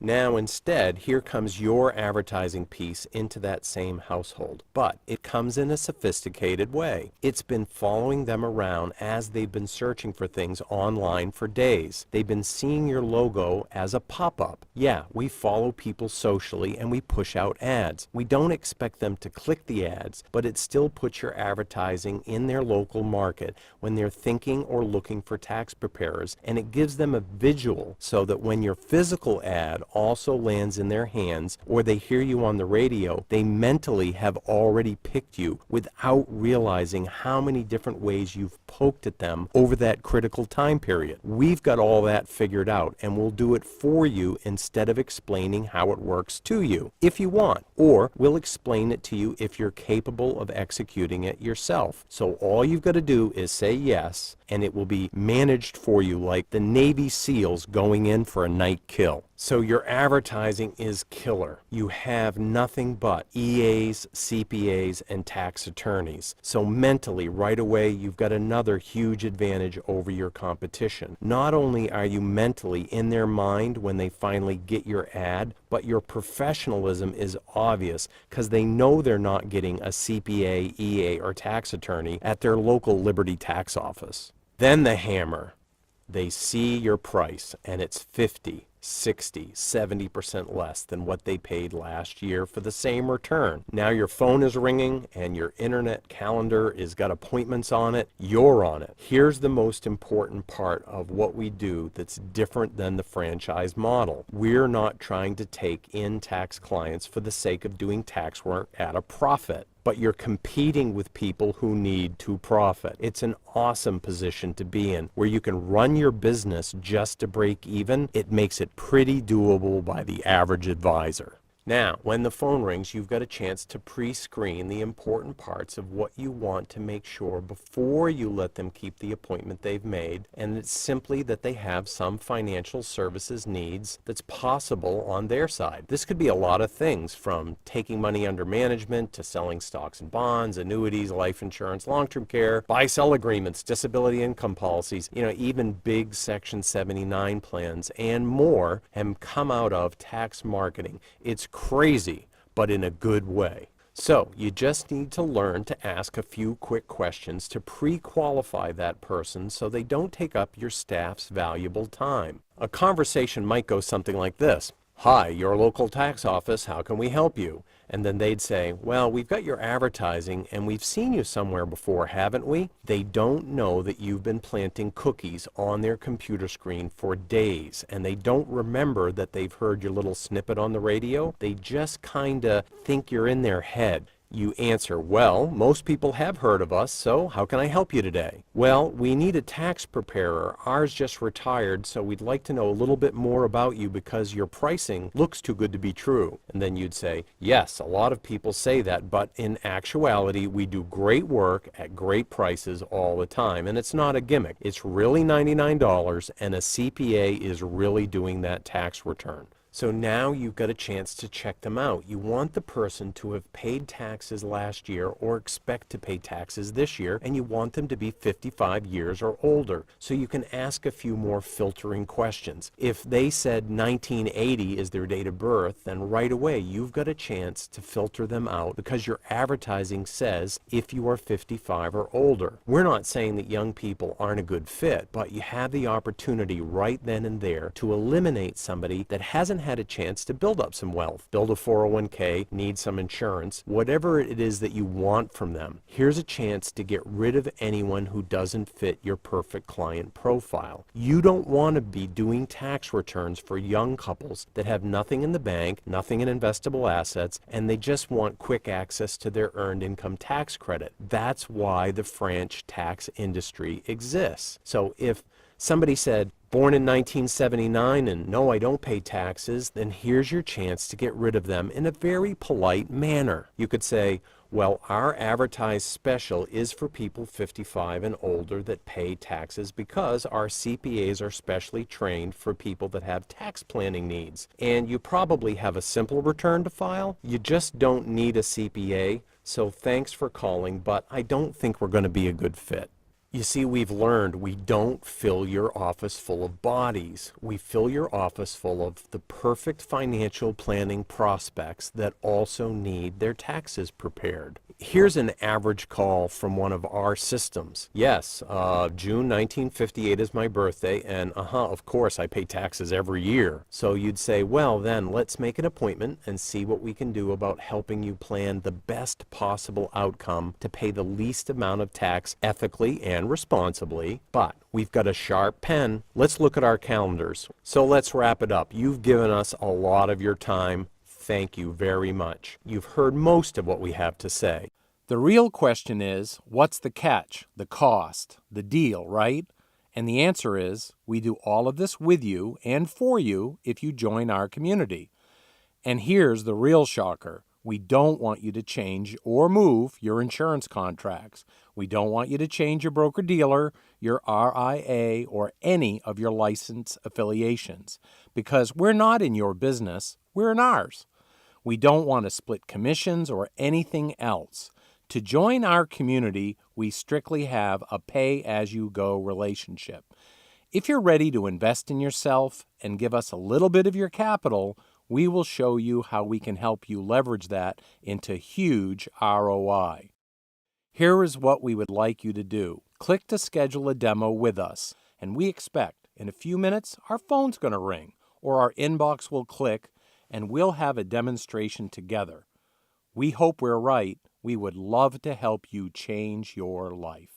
Now instead, here comes your advertising piece into that same household, but it comes in a sophisticated way. It's been following them around as they've been searching for things online for days. They've been seeing your logo as a pop-up. Yeah, we follow people socially and we push out ads. We don't expect them to click the ads, but it still puts your advertising in their local market when they're thinking or looking for tax preparers, and it gives them a visual so that when your physical ad also lands in their hands or they hear you on the radio, they mentally have already picked you without realizing how many different ways you've poked at them over that critical time period. We've got all that figured out, and we'll do it for you instead of explaining how it works to you if you want, or we'll explain it to you if you're capable of executing it yourself. So all you've got to do is say yes, and it will be managed for you like the Navy SEALs going in for a night kill. So your advertising is killer. You have nothing but EAs, CPAs, and tax attorneys. So mentally, right away, you've got another huge advantage over your competition. Not only are you mentally in their mind when they finally get your ad, but your professionalism is obvious because they know they're not getting a CPA, EA, or tax attorney at their local Liberty tax office. Then the hammer. They see your price and it's 50, 60, 70% less than what they paid last year for the same return. Now your phone is ringing and your internet calendar is got appointments on it. You're on it. Here's the most important part of what we do that's different than the franchise model. We're not trying to take in tax clients for the sake of doing tax work at a profit, but you're competing with people who need to profit. It's an awesome position to be in where you can run your business just to break even. It makes it pretty doable by the average advisor. Now, when the phone rings, you've got a chance to pre-screen the important parts of what you want to make sure before you let them keep the appointment they've made, and it's simply that they have some financial services needs that's possible on their side. This could be a lot of things, from taking money under management to selling stocks and bonds, annuities, life insurance, long-term care, buy-sell agreements, disability income policies, even big Section 79 plans and more have come out of tax marketing. It's crazy, but in a good way. So you just need to learn to ask a few quick questions to pre-qualify that person so they don't take up your staff's valuable time. A conversation might go something like this. Hi, your local tax office, how can we help you? And then they'd say, well, we've got your advertising and we've seen you somewhere before, haven't we? They don't know that you've been planting cookies on their computer screen for days, and they don't remember that they've heard your little snippet on the radio. They just kind of think you're in their head. You answer, well, most people have heard of us, so how can I help you today? Well, we need a tax preparer. Ours just retired, so we'd like to know a little bit more about you because your pricing looks too good to be true. And then you'd say, yes, a lot of people say that, but in actuality, we do great work at great prices all the time. And it's not a gimmick. It's really $99, and a CPA is really doing that tax return. So now you've got a chance to check them out. You want the person to have paid taxes last year or expect to pay taxes this year, and you want them to be 55 years or older. So you can ask a few more filtering questions. If they said 1980 is their date of birth, then right away you've got a chance to filter them out because your advertising says if you are 55 or older. We're not saying that young people aren't a good fit, but you have the opportunity right then and there to eliminate somebody that hasn't had a chance to build up some wealth, build a 401k, need some insurance, whatever it is that you want from them. Here's a chance to get rid of anyone who doesn't fit your perfect client profile. You don't want to be doing tax returns for young couples that have nothing in the bank, nothing in investable assets, and they just want quick access to their earned income tax credit. That's why the French tax industry exists. So if somebody said, born in 1979 and no, I don't pay taxes, then here's your chance to get rid of them in a very polite manner. You could say, well, our advertised special is for people 55 and older that pay taxes because our CPAs are specially trained for people that have tax planning needs. And you probably have a simple return to file. You just don't need a CPA. So thanks for calling, but I don't think we're going to be a good fit. You see, we've learned we don't fill your office full of bodies. We fill your office full of the perfect financial planning prospects that also need their taxes prepared. Here's an average call from one of our systems. Yes, June 1958 is my birthday, and of course I pay taxes every year. So you'd say, well then, let's make an appointment and see what we can do about helping you plan the best possible outcome to pay the least amount of tax ethically and responsibly. But we've got a sharp pen. Let's look at our calendars. So let's wrap it up. You've given us a lot of your time. Thank you very much. You've heard most of what we have to say. The real question is, what's the catch, the cost, the deal, right? And the answer is, we do all of this with you and for you if you join our community. And here's the real shocker. We don't want you to change or move your insurance contracts. We don't want you to change your broker-dealer, your RIA, or any of your license affiliations, because we're not in your business, we're in ours. We don't want to split commissions or anything else. To join our community, we strictly have a pay-as-you-go relationship. If you're ready to invest in yourself and give us a little bit of your capital, we will show you how we can help you leverage that into huge ROI. Here is what we would like you to do. Click to schedule a demo with us, and we expect in a few minutes our phone's going to ring or our inbox will click and we'll have a demonstration together. We hope we're right. We would love to help you change your life.